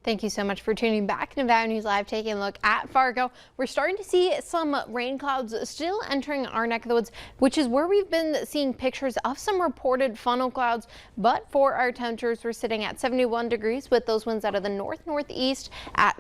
Thank you so much for tuning back to Nevada News Live, taking a look at Fargo. We're starting to see some rain clouds still entering our neck of the woods, which is where we've been seeing pictures of some reported funnel clouds. But for our temperatures, we're sitting at 71 degrees with those winds out of the northeast at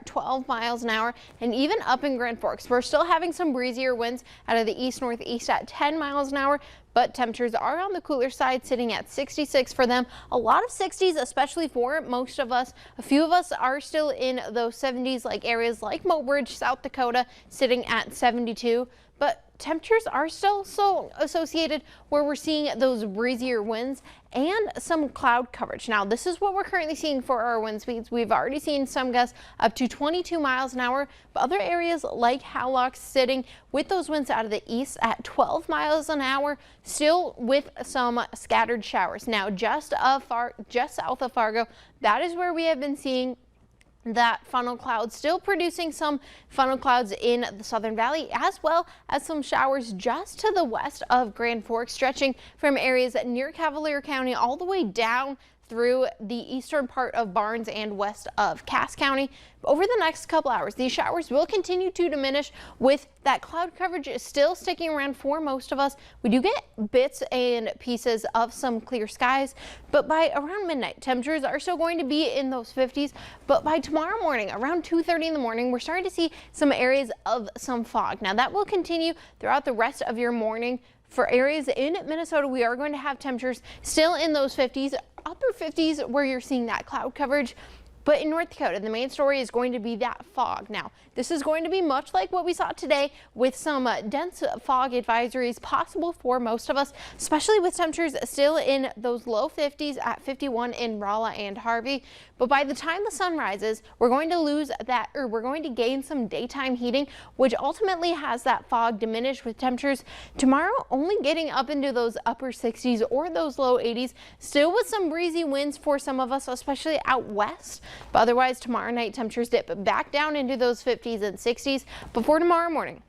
12 miles an hour. And even up in Grand Forks, we're still having some breezier winds out of the east-northeast at 10 miles an hour. But temperatures are on the cooler side, sitting at 66 for them. A lot of 60s, especially for most of us. A few of us are still in those 70s, like areas like Mobridge, South Dakota, sitting at 72. But temperatures are still so associated where we're seeing those breezier winds and some cloud coverage. Now, this is what we're currently seeing for our wind speeds. We've already seen some gusts up to 22 miles an hour, but other areas like Howlock sitting with those winds out of the east at 12 miles an hour, still with some scattered showers. Now, just south of Fargo, that is where we have been seeing that funnel cloud, still producing some funnel clouds in the Southern Valley, as well as some showers just to the west of Grand Forks, stretching from areas near Cavalier County all the way down through the eastern part of Barnes and west of Cass County. Over the next couple hours, these showers will continue to diminish, with that cloud coverage still sticking around for most of us. We do get bits and pieces of some clear skies, but by around midnight, temperatures are still going to be in those 50s. But by tomorrow morning, around 2:30 in the morning, we're starting to see some areas of some fog. Now, that will continue throughout the rest of your morning. For areas in Minnesota, we are going to have temperatures still in those 50s, upper 50s, where you're seeing that cloud coverage. But in North Dakota, the main story is going to be that fog. Now, this is going to be much like what we saw today, with some dense fog advisories possible for most of us, especially with temperatures still in those low 50s at 51 in Rolla and Harvey. But by the time the sun rises, we're going to lose that, or we're going to gain some daytime heating, which ultimately has that fog diminish, with temperatures tomorrow only getting up into those upper 60s or those low 80s, still with some breezy winds for some of us, especially out west. But otherwise, tomorrow night temperatures dip back down into those 50s and 60s before tomorrow morning.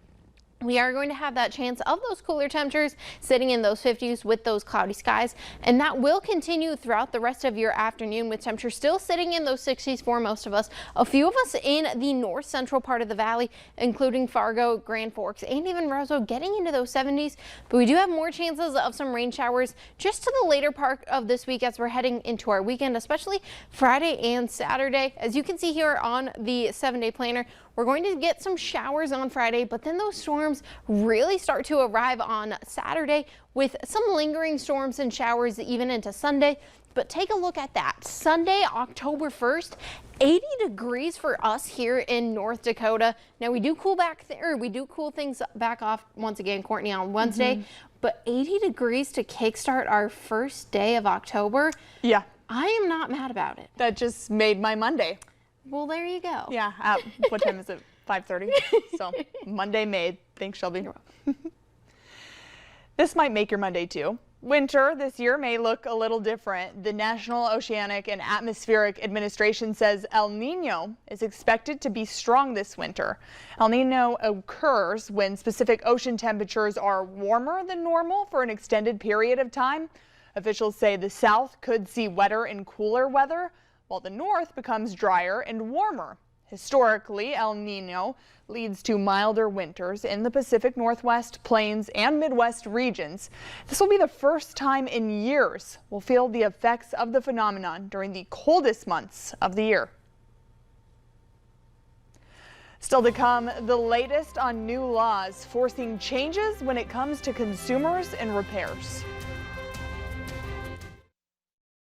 We are going to have that chance of those cooler temperatures sitting in those 50s with those cloudy skies, and that will continue throughout the rest of your afternoon, with temperatures still sitting in those 60s for most of us. A few of us in the north central part of the valley, including Fargo, Grand Forks, and even Roseau, getting into those 70s. But we do have more chances of some rain showers just to the later part of this week as we're heading into our weekend, especially Friday and Saturday. As you can see here on the 7-day planner, we're going to get some showers on Friday, but then those storms really start to arrive on Saturday, with some lingering storms and showers even into Sunday. But take a look at that. Sunday, October 1st, 80 degrees for us here in North Dakota. Now, we do cool things back off once again, Courtney, on Wednesday, but 80 degrees to kickstart our first day of October. Yeah. I am not mad about it. That just made my Monday. Well, there you go. Yeah. What time is it? 5:30. So Monday made. Thanks, Shelby. This might make your Monday too. Winter this year may look a little different. The National Oceanic and Atmospheric Administration says El Nino is expected to be strong this winter. El Nino occurs when specific ocean temperatures are warmer than normal for an extended period of time. Officials say the South could see wetter and cooler weather, while the North becomes drier and warmer. Historically, El Nino leads to milder winters in the Pacific Northwest, Plains, and Midwest regions. This will be the first time in years we'll feel the effects of the phenomenon during the coldest months of the year. Still to come, the latest on new laws forcing changes when it comes to consumers and repairs.